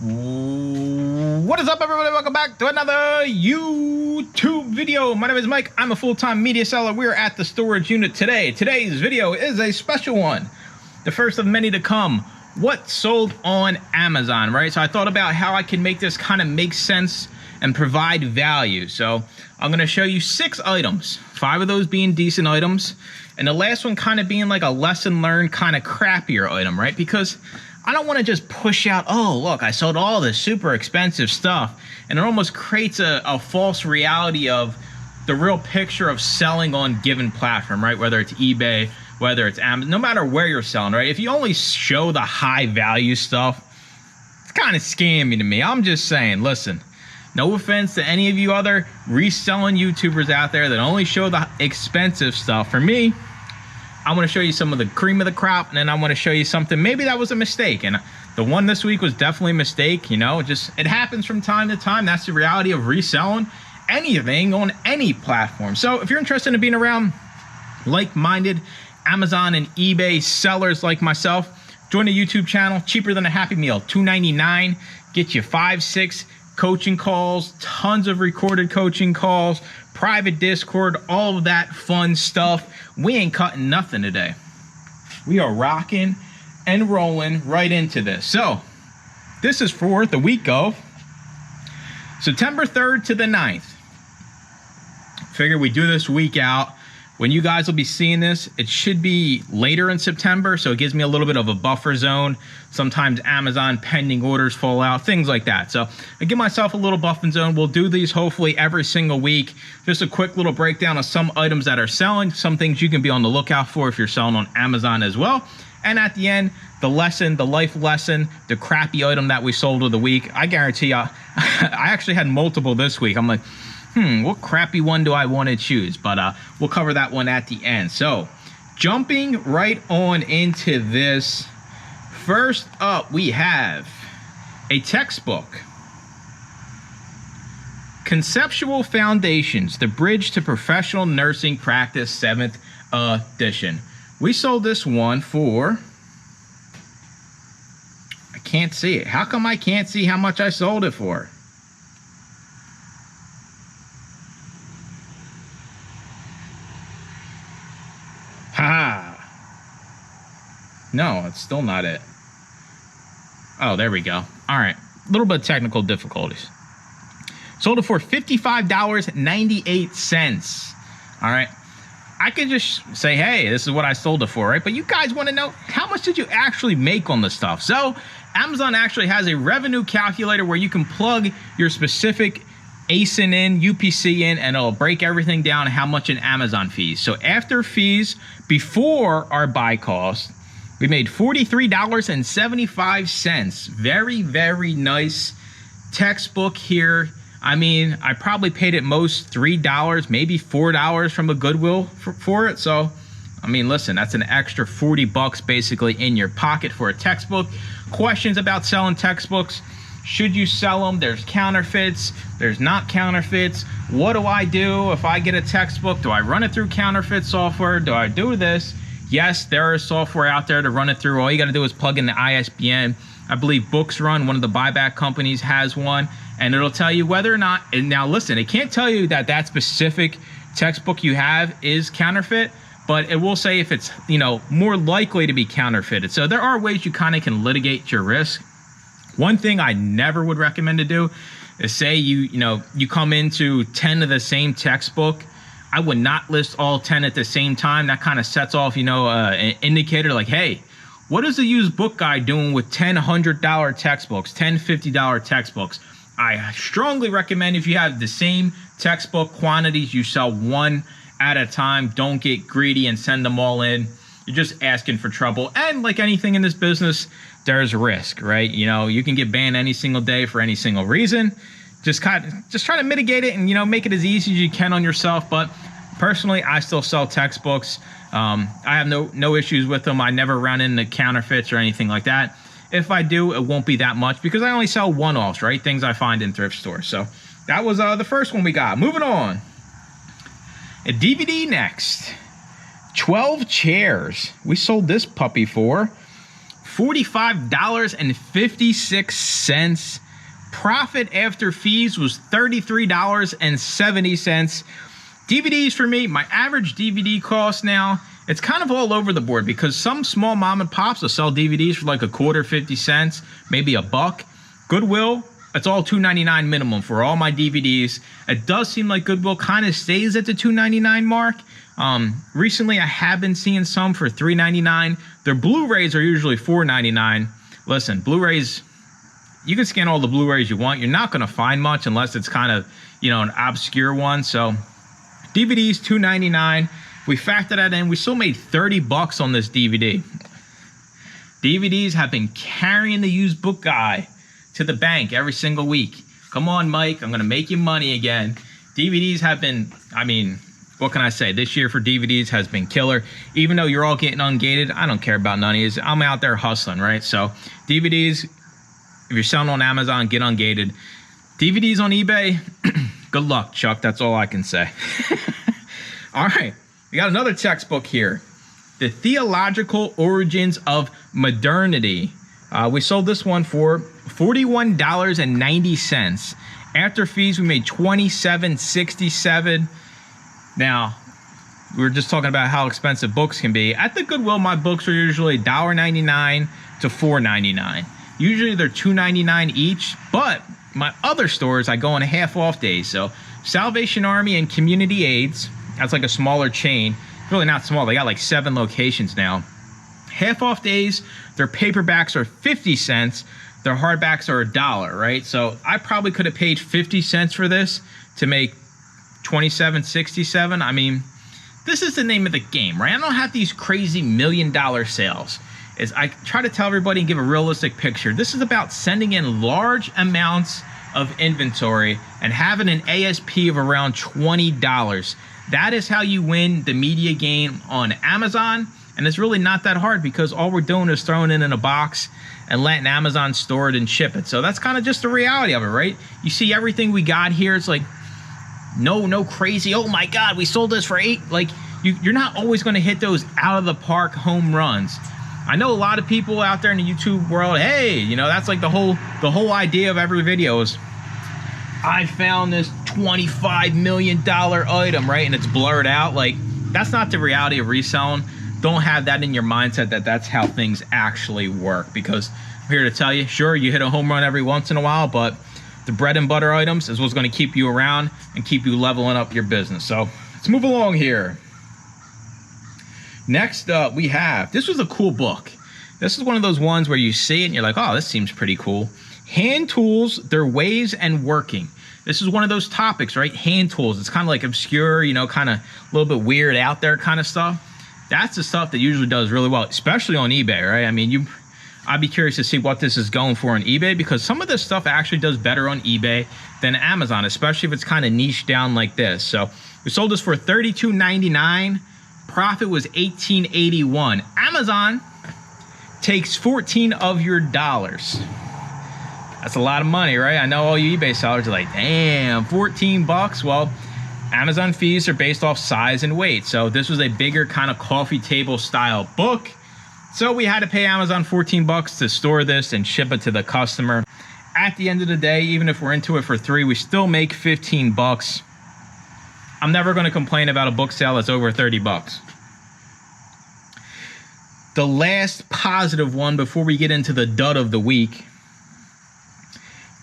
What is up, everybody? Welcome back to another YouTube video. My name is Mike. I'm a full-time media seller. We're at the storage unit today. Today's video is a special one, the first of many to come. What sold on Amazon, right? So I thought about how I can make this kind of make sense and provide value. So I'm going to show you 6 items, 5 of those being decent items, and the last one kind of being like a lesson learned kind of crappier item, right? Because I don't want to just push out, oh, look, I sold all this super expensive stuff. And it almost creates a false reality of the real picture of selling on given platform, right? Whether it's eBay, whether it's Amazon, no matter where you're selling, right? If you only show the high value stuff, it's kind of scammy to me. I'm just saying, listen, no offense to any of you other reselling YouTubers out there that only show the expensive stuff. For me, I want to show you some of the cream of the crop, and then I want to show you something maybe that was a mistake. And the one this week was definitely a mistake. You know, just it happens from time to time. That's the reality of reselling anything on any platform. So if you're interested in being around like-minded Amazon and eBay sellers like myself, join the YouTube channel. Cheaper than a Happy Meal, $2.99. Get you 5-6 coaching calls, tons of recorded coaching calls, private Discord, all of that fun stuff. We ain't cutting nothing today. We are rocking and rolling right into this. So this is for the week of September 3rd to the 9th. Figure we do this week out. When you guys will be seeing this, it should be later in September, so it gives me a little bit of a buffer zone. Sometimes Amazon pending orders fall out, things like that. So I give myself a little buffer zone. We'll do these hopefully every single week. Just a quick little breakdown of some items that are selling, some things you can be on the lookout for if you're selling on Amazon as well. And at the end, the lesson, the life lesson, the crappy item that we sold of the week. I guarantee you, I actually had multiple this week. I'm like, what crappy one do I want to choose? But we'll cover that one at the end. So jumping right on into this, first up we have a textbook, Conceptual Foundations, The Bridge to Professional Nursing Practice, 7th edition. We sold this one for, I can't see it. How come I can't see how much I sold it for? No, it's still not it. Oh, there we go. All right. A little bit of technical difficulties. Sold it for $55.98. All right. I could just say, hey, this is what I sold it for, right? But you guys want to know, how much did you actually make on the stuff? So Amazon actually has a revenue calculator where you can plug your specific ASIN in, UPC in, and it'll break everything down how much in Amazon fees. So after fees, before our buy cost, we made $43.75. Very, very nice textbook here. I mean, I probably paid at most $3, maybe $4 from a Goodwill for it. So, I mean, listen, that's an extra 40 bucks basically in your pocket for a textbook. Questions about selling textbooks? Should you sell them? There's counterfeits. There's not counterfeits. What do I do if I get a textbook? Do I run it through counterfeit software? Do I do this? Yes, there is software out there to run it through. All you got to do is plug in the ISBN. I believe Books Run, one of the buyback companies, has one, and it'll tell you whether or not. And now listen, it can't tell you that that specific textbook you have is counterfeit, but it will say if it's, you know, more likely to be counterfeited. So there are ways you kind of can litigate your risk. One thing I never would recommend to do is say you come into 10 of the same textbook. I would not list all 10 at the same time. That kind of sets off, an indicator like, hey, what is the used book guy doing with 10 $100 textbooks, 10 $50 textbooks? I strongly recommend if you have the same textbook quantities, you sell one at a time. Don't get greedy and send them all in. You're just asking for trouble. And like anything in this business, there's risk, right? You know, you can get banned any single day for any single reason. Just try to mitigate it and, make it as easy as you can on yourself. But personally, I still sell textbooks. I have no issues with them. I never run into counterfeits or anything like that. If I do, it won't be that much because I only sell one-offs, right? Things I find in thrift stores. So that was the first one we got. Moving on. A DVD next. 12 chairs. We sold this puppy for $45.56. Profit after fees was $33.70. DVDs for me, my average DVD cost now, it's kind of all over the board because some small mom and pops will sell DVDs for like a quarter, 50 cents, maybe a buck. Goodwill, it's all $2.99 minimum for all my DVDs. It does seem like Goodwill kind of stays at the $2.99 mark. Recently, I have been seeing some for $3.99. Their Blu-rays are usually $4.99. Listen, Blu-rays, you can scan all the Blu-rays you want. You're not going to find much unless it's kind of, you know, an obscure one. So DVDs, $2.99. We factor that in. We still made 30 bucks on this DVD. DVDs have been carrying the used book guy to the bank every single week. Come on, Mike. I'm going to make you money again. DVDs have been, I mean, what can I say? This year for DVDs has been killer. Even though you're all getting ungated, I don't care about none of these. I'm out there hustling, right? So DVDs, if you're selling on Amazon, get ungated. DVDs on eBay, good luck, Chuck. That's all I can say. All right. We got another textbook here. The Theological Origins of Modernity. We sold this one for $41.90. After fees, we made $27.67. Now, we were just talking about how expensive books can be. At the Goodwill, my books are usually $1.99 to $4.99. Usually they're $2.99 each, but my other stores, I go on half off days. So Salvation Army and Community Aids, that's like a smaller chain. Really not small. They got like 7 locations now. Half off days, their paperbacks are 50 cents. Their hardbacks are $1, right? So I probably could have paid 50 cents for this to make $27.67. I mean, this is the name of the game, right? I don't have these crazy $1 million sales. I try to tell everybody and give a realistic picture. This is about sending in large amounts of inventory and having an ASP of around $20. That is how you win the media game on Amazon. And it's really not that hard because all we're doing is throwing it in a box and letting Amazon store it and ship it. So that's kind of just the reality of it, right? You see everything we got here. It's like, no crazy, oh my God, we sold this for $8. Like, you're not always going to hit those out of the park home runs. I know a lot of people out there in the YouTube world, hey, you know, that's like the whole idea of every video is, I found this $25 million item, right? And it's blurred out. Like, that's not the reality of reselling. Don't have that in your mindset that that's how things actually work, because I'm here to tell you, sure, you hit a home run every once in a while, but the bread and butter items is what's going to keep you around and keep you leveling up your business. So let's move along here. Next up, we have, this was a cool book. This is one of those ones where you see it and you're like, oh, this seems pretty cool. Hand tools, their ways and working. This is one of those topics, right? Hand tools. It's kind of like obscure, you know, kind of a little bit weird out there kind of stuff. That's the stuff that usually does really well, especially on eBay, right? I mean, I'd be curious to see what this is going for on eBay, because some of this stuff actually does better on eBay than Amazon, especially if it's kind of niche down like this. So we sold this for $32.99. Profit was $18.81. Amazon takes 14 of your dollars. That's a lot of money, right? I know all you eBay sellers are like, damn, 14 bucks. Well, Amazon fees are based off size and weight. So this was a bigger kind of coffee table style book. So we had to pay Amazon 14 bucks to store this and ship it to the customer. At the end of the day, even if we're into it for $3, we still make 15 bucks. I'm never going to complain about a book sale that's over 30 bucks. The last positive one before we get into the dud of the week.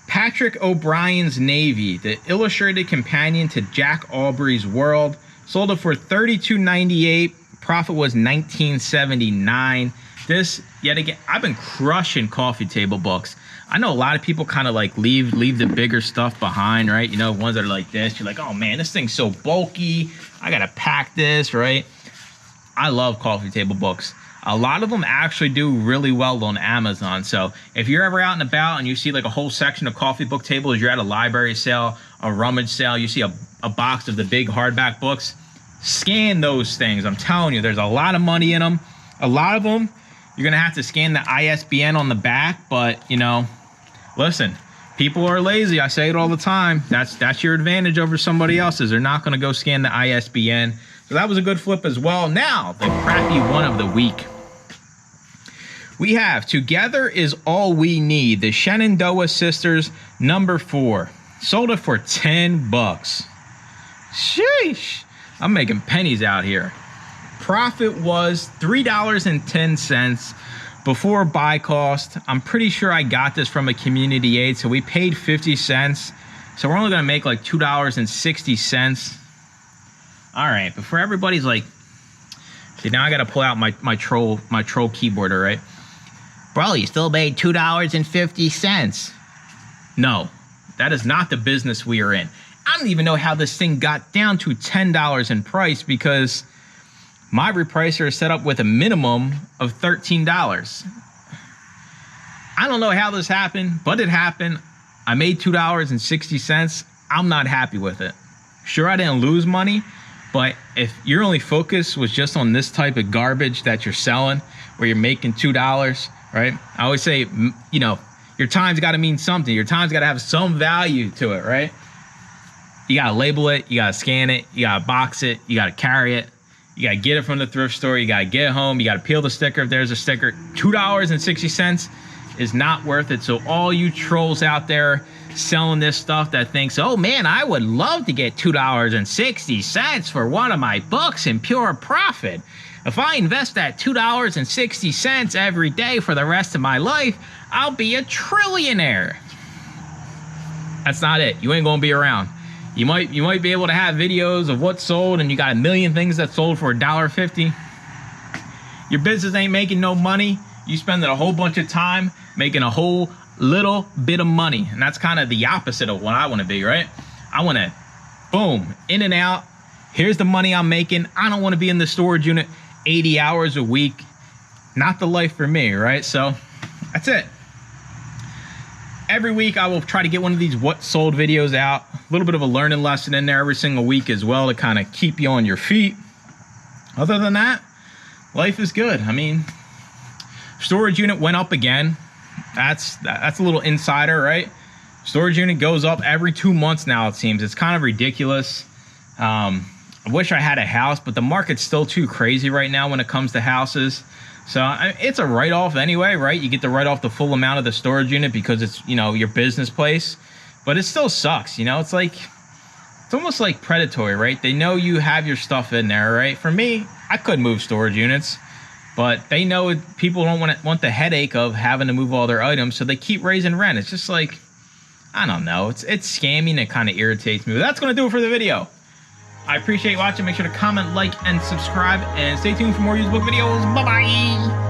Patrick O'Brien's Navy, the illustrated companion to Jack Aubrey's World. Sold it for $32.98. Profit was $19.79. This, yet again, I've been crushing coffee table books. I know a lot of people kind of like leave the bigger stuff behind, right? You know, ones that are like this. You're like, oh man, this thing's so bulky. I gotta pack this, right? I love coffee table books. A lot of them actually do really well on Amazon. So if you're ever out and about and you see like a whole section of coffee book tables, you're at a library sale, a rummage sale, you see a box of the big hardback books, scan those things. I'm telling you, there's a lot of money in them. A lot of them, you're going to have to scan the ISBN on the back. But, you know, listen, people are lazy. I say it all the time. That's your advantage over somebody else's. They're not going to go scan the ISBN. So that was a good flip as well. Now, the crappy one of the week. We have Together Is All We Need, the Shenandoah Sisters, number 4. Sold it for 10 bucks. Sheesh. I'm making pennies out here. Profit was $3.10 before buy cost. I'm pretty sure I got this from a community aid, so we paid 50 cents. So we're only gonna make like $2.60. All right, before everybody's like, see, now I gotta pull out my troll keyboard, all right? Bro, you still made $2.50. No, that is not the business we are in. I don't even know how this thing got down to $10 in price, because my repricer is set up with a minimum of $13. I don't know how this happened, but it happened. I made $2.60. I'm not happy with it. Sure, I didn't lose money, but if your only focus was just on this type of garbage that you're selling, where you're making $2, right? I always say, you know, your time's got to mean something. Your time's got to have some value to it, right? You got to label it. You got to scan it. You got to box it. You got to carry it. You got to get it from the thrift store. You got to get it home. You got to peel the sticker if there's a sticker. $2.60 is not worth it. So all you trolls out there selling this stuff that thinks, oh man, I would love to get $2.60 for one of my books in pure profit. If I invest that $2.60 every day for the rest of my life, I'll be a trillionaire. That's not it. You ain't gonna be around. You might be able to have videos of what's sold, and you got a million things that sold for $1.50. Your business ain't making no money. You spending a whole bunch of time making a whole little bit of money. And that's kind of the opposite of what I want to be, right? I want to, boom, in and out. Here's the money I'm making. I don't want to be in the storage unit 80 hours a week. Not the life for me, right? So that's it. Every week I will try to get one of these what sold videos out. A little bit of a learning lesson in there every single week as well, to kind of keep you on your feet. Other than that, life is good. I mean, storage unit went up again. That's a little insider, right? Storage unit goes up every 2 months now, it seems. It's kind of ridiculous. I wish I had a house, but the market's still too crazy right now when it comes to houses. So it's a write-off anyway, right? You get to write off the full amount of the storage unit because it's, you know, your business place. But it still sucks, you know? It's like, it's almost like predatory, right? They know you have your stuff in there, right? For me, I could move storage units, but they know people don't want the headache of having to move all their items, so they keep raising rent. It's just like, I don't know. It's scammy, and it kind of irritates me. But that's going to do it for the video. I appreciate you watching. Make sure to comment, like, and subscribe, and stay tuned for more used book videos. Bye-bye!